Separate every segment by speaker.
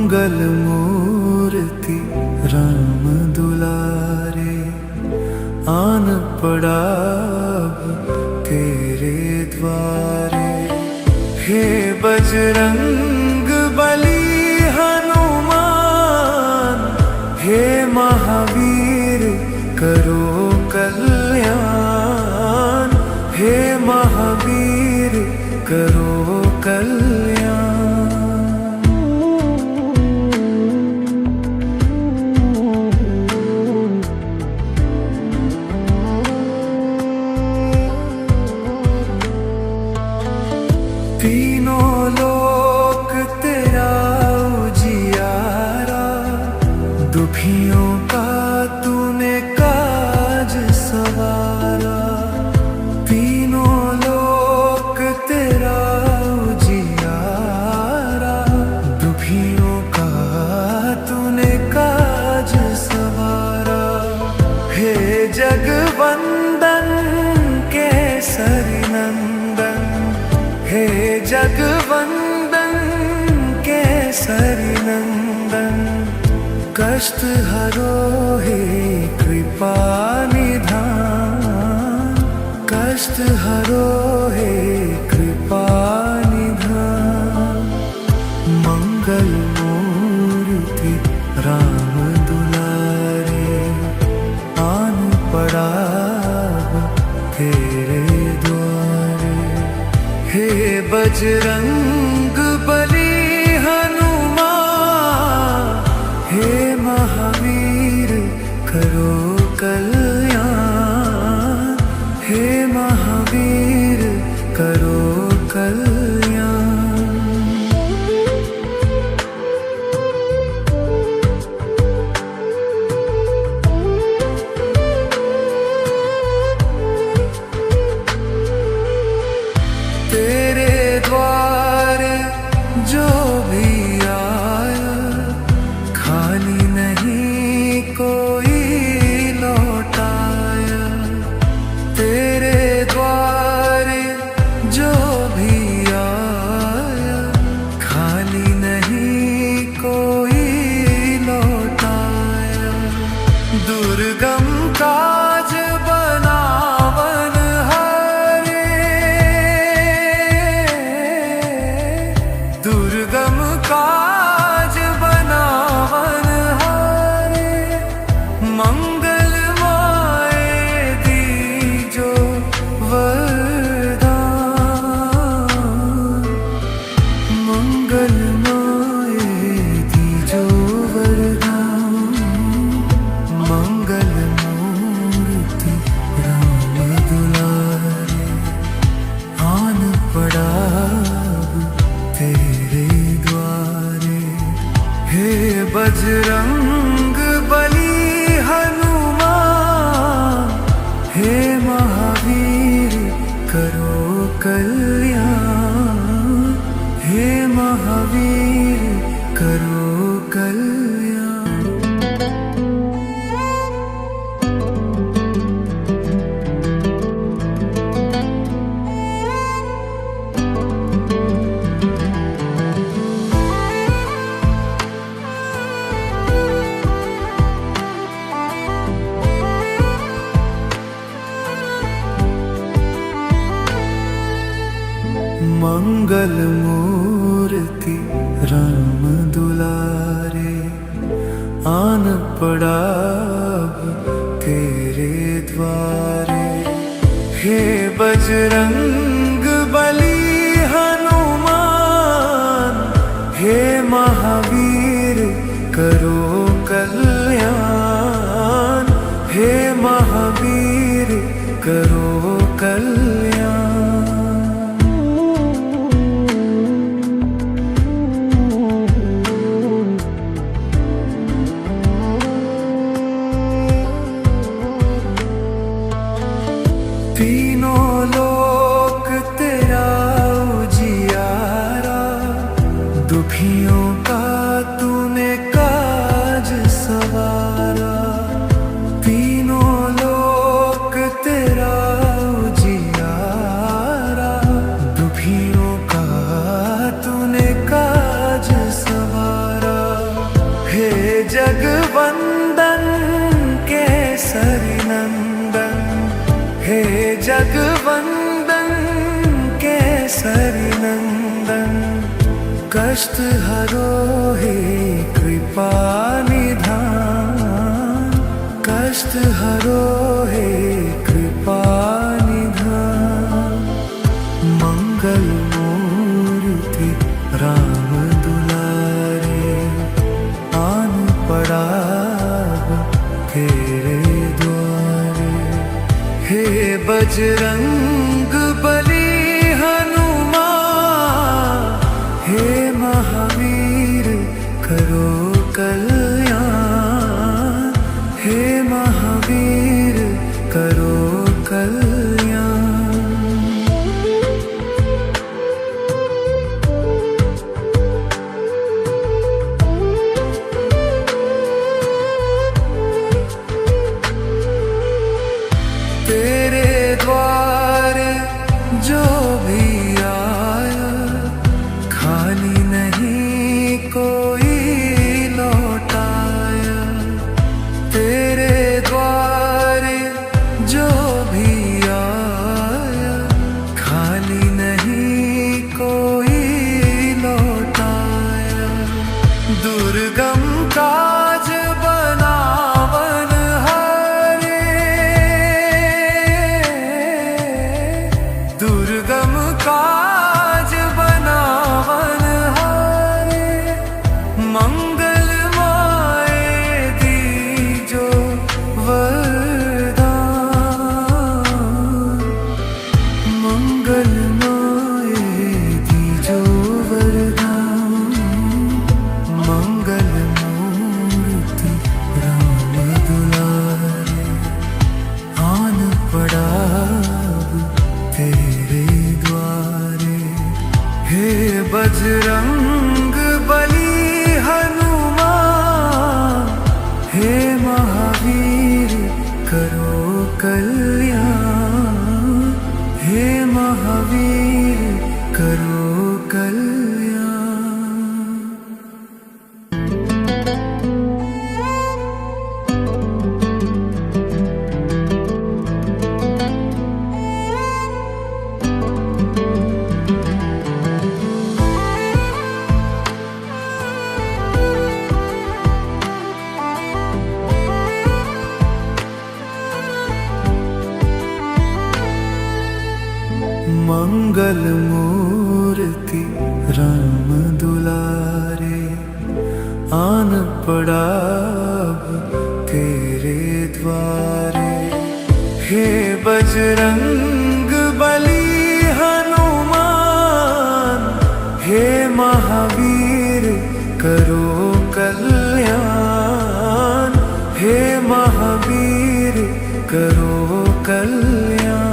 Speaker 1: मंगल मूर्ति राम दुलारे, आन पड़ा अब तेरे द्वारे। हे बजरंग बली हनुमान, हे महावीर करो कल्याण, हे महावीर करो कल्याण। तीनों लोक तेरा उजियारा, दुखियों का तूने काज सवारा। तीनों लोक तेरा उजियारा, दुखियों का तूने काज सवारा। हे जगवंदन केसरी नंदन, हे जगवंदन केसरी नंदन। कष्ट हरो हे कृपा निधान, कष्ट हरो हे कृपा निधान। मंगल मूर्ति राम दुलारे, आन पड़ा तेरे द्वारे। हे बजरंग बली हनुमान, हे महावीर करो कल्याण, हे महावीर करो कल्याण। तेरे द्वारे जो भी आया, खाली नहीं कोई लौटाया। तेरे द्वारे जो भी आया, खाली नहीं कोई लौटाया। दुर्गम काज बनावन हारे, दुर्गम काज बनावन हारे। मंगलमय दीजो वरदान, मंगलमय दीजो वरदान। मंगल मूर्ति राम दुलारे, आन पड़ा तेरे द्वारे। हे बजरंग बली हनुमान, हे महावीर करो कल्याण, हे महावीर करो कल्याण। मंगल मूर्ति राम दुलारे, आन पड़ा अब तेरे द्वारे। हे बजरंग बली हनुमान, हे महावीर करो कल्याण, हे महावीर करो कल्याण। तीनों लोक तेरा उजियारा, दुखियों का तूने काज सवारा। तीनों लोक तेरा उजियारा, दुखियों का तूने काज सवारा। हे जगवंदन केसरी नंदन, कष्ट हरो हे कृपा निधान, कष्ट हरो हे कृपा निधान। मंगल मूर्ति राम दुलारे, आन पड़ा तेरे द्वारे। हे बजरंग बली हनुमान, हे महावीर करो कल्याण, हे महावीर करो कल्याण। तेरे द्वारे जो भी आया, खाली नहीं कोई लौटाया। तेरे द्वारे जो भी आया, खाली नहीं कोई लौटाया। दुर्गम काज बनावन हारे, दुर्गम काज बनावन हारे। मंगल माए दीजो वरदान, मंगल माए दीजो वरदान। मंगल मूर्ति राम दुलारे, आन पड़ा तेरे द्वारे। हे बजरंग बली हनुमान, हे महावीर करो कल्याण, हे महावीर करो कल्याण। मंगल मूर्ति राम दुलारे, आन पड़ा तेरे द्वारे। हे बजरंग बली हनुमान, हे महावीर करो कल्याण, हे महावीर करो कल्याण।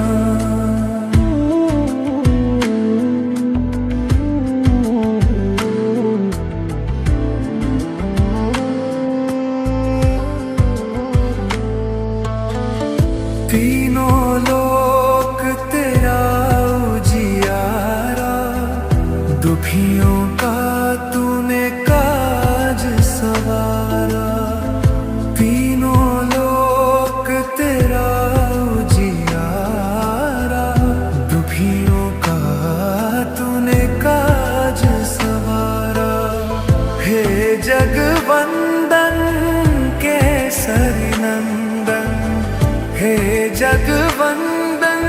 Speaker 1: तीनों लोक तेरा उजियारा, दुखियों का तूने काज सवारा। तीनों लोक तेरा उजियारा, दुखियों का तूने काज सवारा। हे जगवंदन केसरी नंदन, हे जगवंदन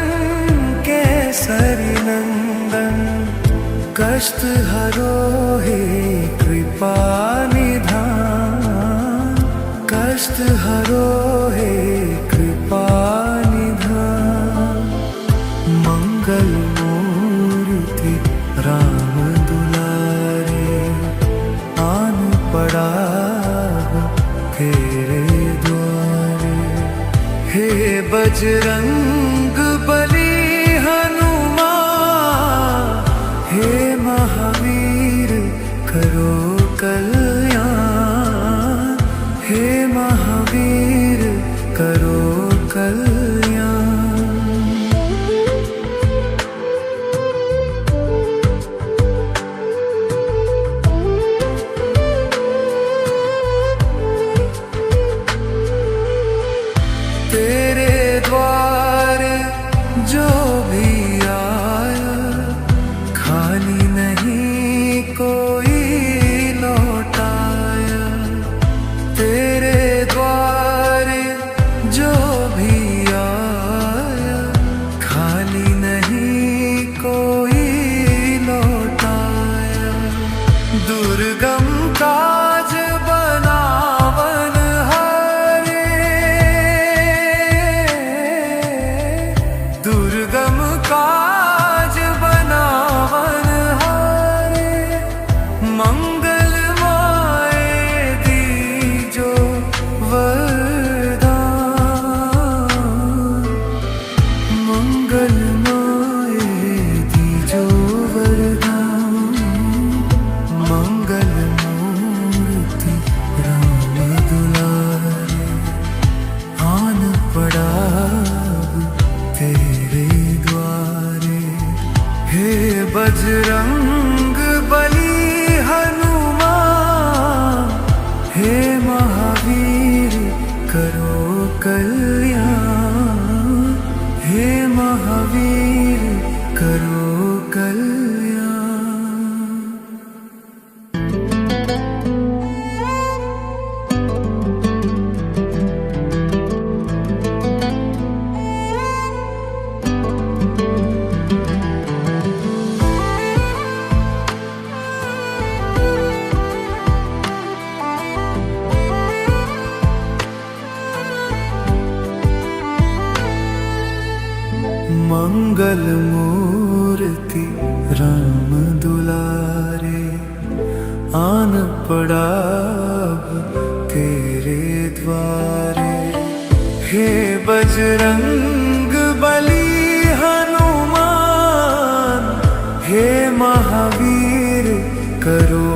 Speaker 1: केसरी नंदन, कष्ट हरो हे कृपा निधान, कष्ट हरो हे कृपा निधान। मंगल मूर्ति राम दुलारे, आन पड़ा तेरे द्वारे। हे बजरंग बली हनुमान, हे महावीर करो कल्याण, हे महावीर करो कल्याण। तेरे द्वारे मंगल मूर्ति राम दुलारे, आन पड़ा अब तेरे द्वारे। हे बजरंग बली हनुमान, हे महावीर करो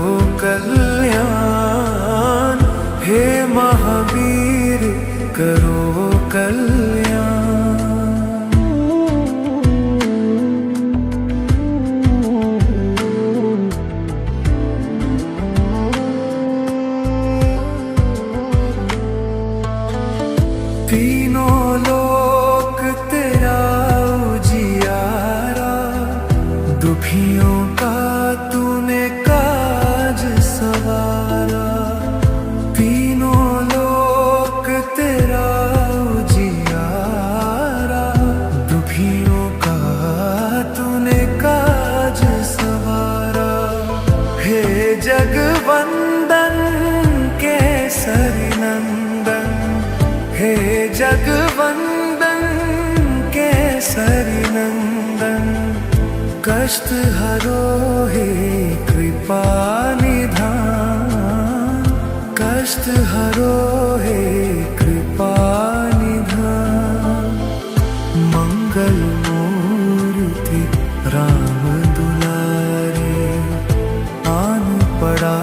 Speaker 1: कल्याण, हे महावीर करो कल्याण। तीनों लोक तेरा उजियारा, दुखियों का तूने काज सवारा। तीनों लोक तेरा उजियारा, दुखियों का तूने काज सवारा। हे जगवंदन केसरी नंदन, हे जगवंदन केसरी नंदन। कष्ट हरो हे कृपा निधान, कष्ट हरो हे कृपा निधान। मंगल मूर्ति राम दुलारे, आन पड़ा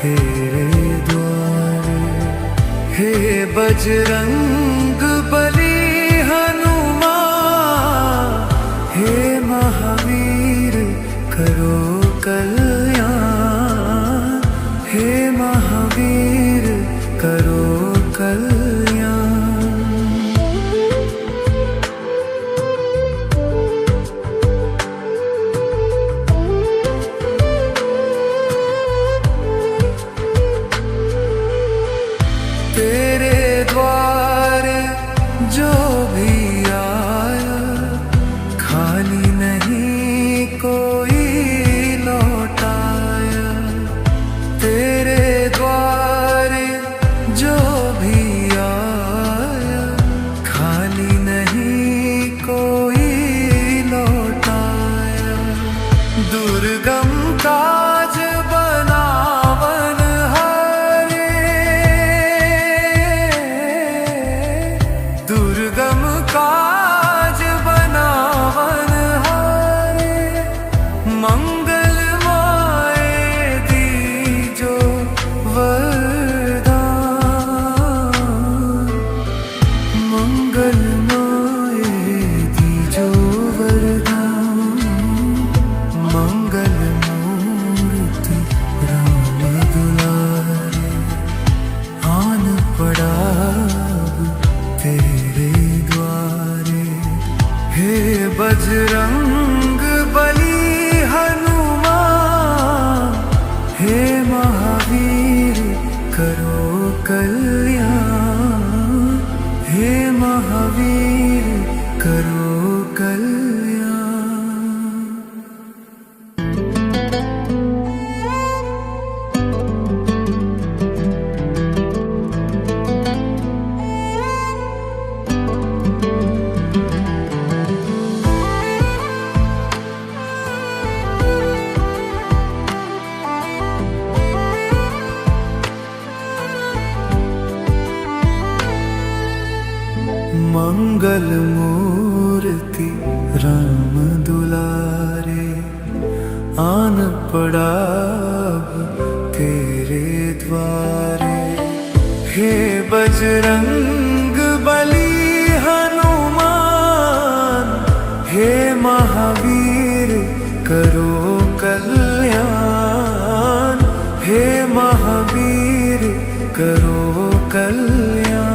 Speaker 1: तेरे द्वारे। हे बजरंग बली हनुमान, हे महावीर करो कल्याण, हे महावीर करो कल्याण। तेरे द्वारे जो भी आया, खाली नहीं कोई लौटाया। तेरे द्वारे जो भी आया, खाली नहीं कोई लौटाया। दुर्गम काज बनावन हारे, दुर्गम काज बनावन हारे। मंगलमय दीजो वरदान, मंगलमय दीजो वरदान। मंगल मूर्ति राम दुलारे, आन पड़ा तेरे द्वारे। हे बजरंग बली हनुमान, हे महावीर करो कल्याण, हे महावीर करो कल्याण। मंगल मूर्ति राम दुलारे, आन पड़ा अब तेरे द्वारे। हे बजरंग बली हनुमान, हे महावीर करो कल्याण, हे महावीर करो कल्याण।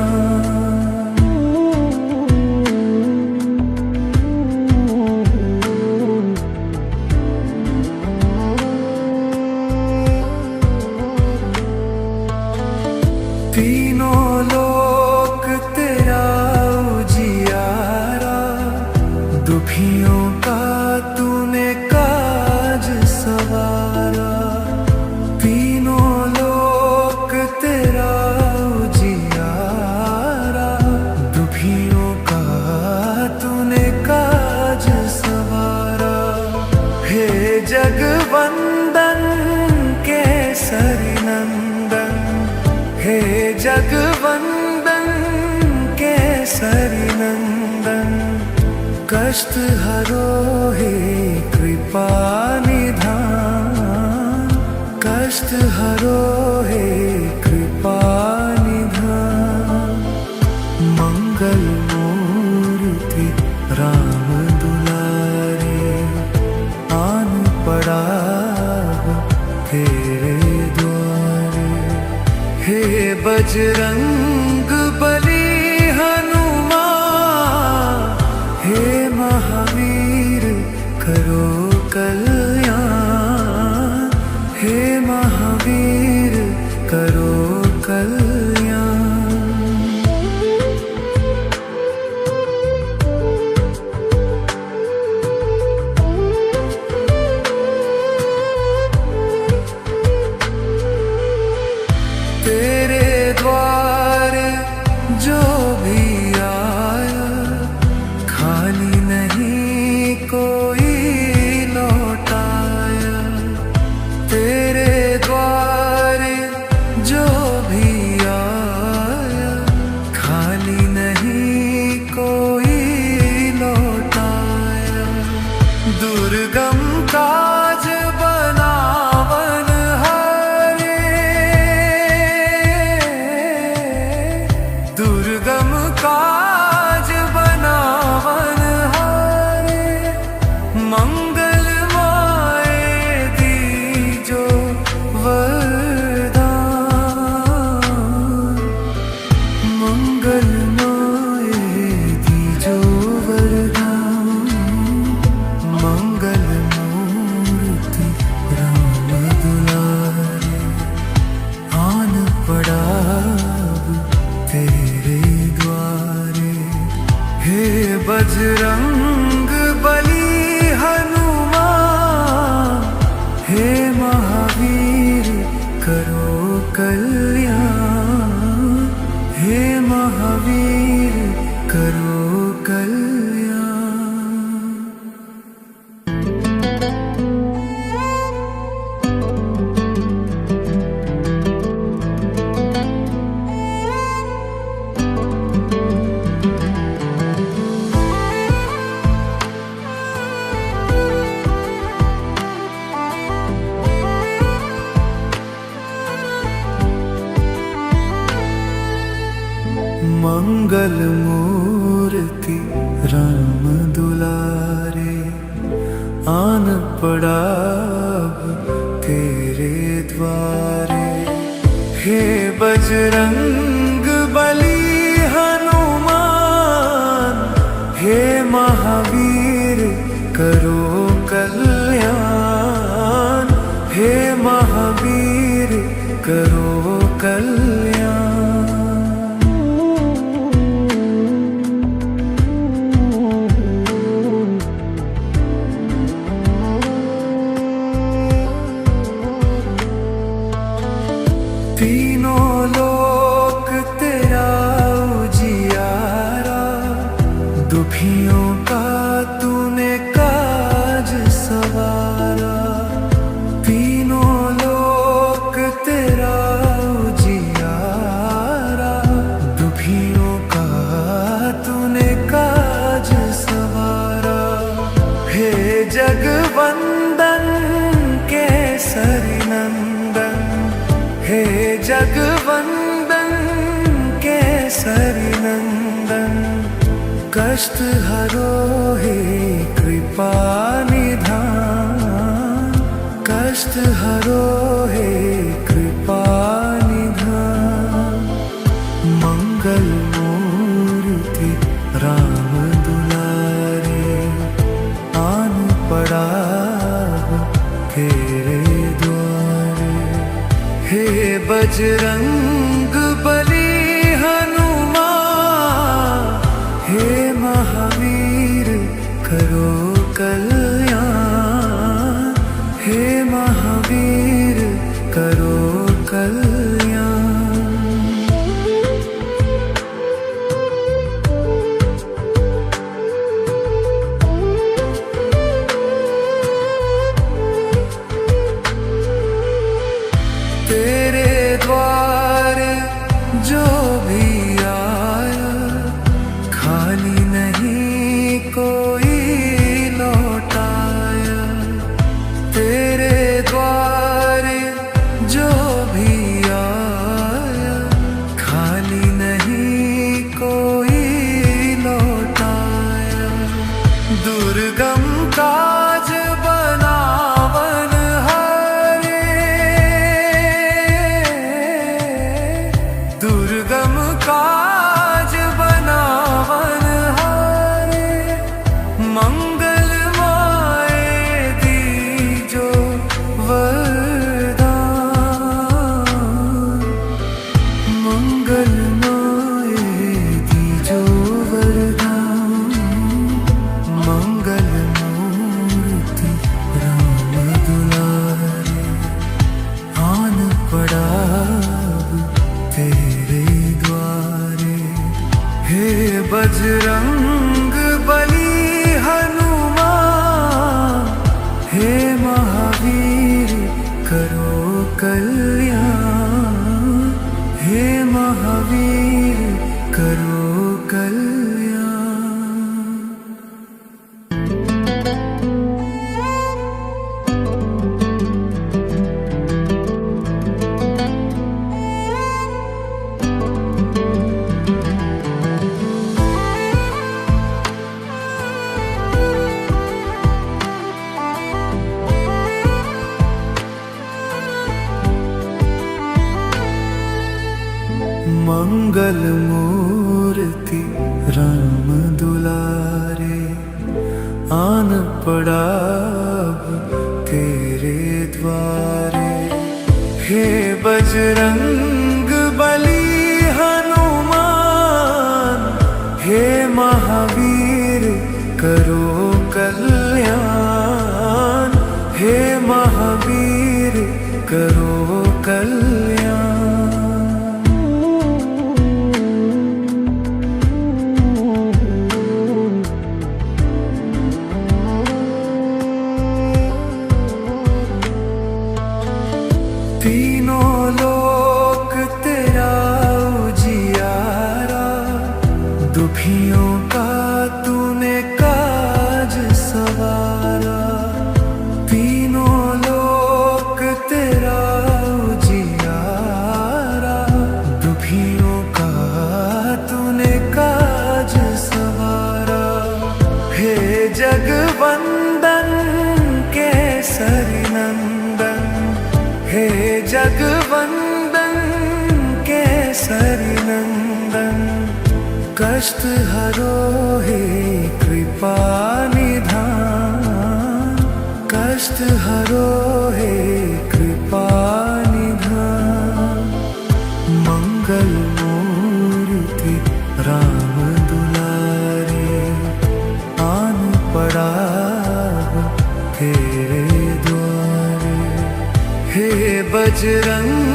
Speaker 1: तीनों लोक केसरी नंदन, कष्ट हरो हे कृपा निधान, कष्ट हरो हे कृपा निधान। मंगल मूर्ति राम दुलारे, आन पड़ा तेरे द्वारे। हे बजरंग बली हनुमान, हे महावीर करो कल्याण, हे महावीर करो कल्याण। तेरे द्वारे जो भी आया, खाली नहीं कोई लौटाया। तेरे द्वारे जो भी आया, खाली नहीं कोई लौटाया। दुर्गम काज बनावन हारे, दुर्गम काज बनावन हारे। मंगल माए दीजो वरदान, मंगल माए दीजो वरदान। मंगल मूर्ति राम दुलारे, आन पड़ा तेरे द्वारे। हे बजरंग बली हनुमान, हे महावीर करो कल्याण, हे महावीर करो कल्याण। मंगल मूर्ति राम दुलारे, आन पड़ा तेरे द्वारे। हे बजरंग बली हनुमान, हे महावीर करो कल्याण, हे महावीर करो कल्याण। तीनों लोक तेरा उजियारा, दुखियों का तूने काज सवारा। तीनों लोक तेरा उजियारा, दुखियों का तूने काज सवारा। हे जगवंदन केसरी नंदन, हे जगवंदन केसरी नंदन, कष्ट हरो हे कृपा निधान, कष्ट हरो हे कृपा निधान। मंगल मूर्ति राम दुलारे, आन पड़ा तेरे द्वारे। हे बजरंग बली हनुमान, हे महावीर करो कल्याण, हे महावीर करो कल्याण। तेरे द्वारे जो भी आया, खाली नहीं कोई लौटाया, तेरे द्वारे जो भी आया, खाली नहीं कोई लौटाया। दुर्गम काज बनावन हारे, दुर्गम काज बनावन हारे, मंगल माए दीजो वरदान, मंगल माए दीजो वरदान, मंगल मूर्ति राम दुलारे, आन पड़ा तेरे द्वारे। हे बजरंग बली हनुमान, हे महावीर करो कल्याण, हे महावीर करो कल्याण। मंगल मूर्ति राम दुलारे, आन पड़ा तेरे द्वारे। हे बजरंग बली हनुमान, हे महावीर करो कल्याण, हे महावीर करो कल्याण। तीनों लोक तेरा उजियारा, दुखियों का तूने काज सवारा। तीनों लोक तेरा उजियारा, दुखियों का तूने काज सवारा। हे जगवंदन केसरी नंदन, हे जगवंदन केसरी नंदन, कष्ट हरो हे कृपा निधान, कष्ट हरो हे कृपा निधान। मंगल मूर्ति राम दुलारे, आन पड़ा तेरे द्वारे। हे बजरंग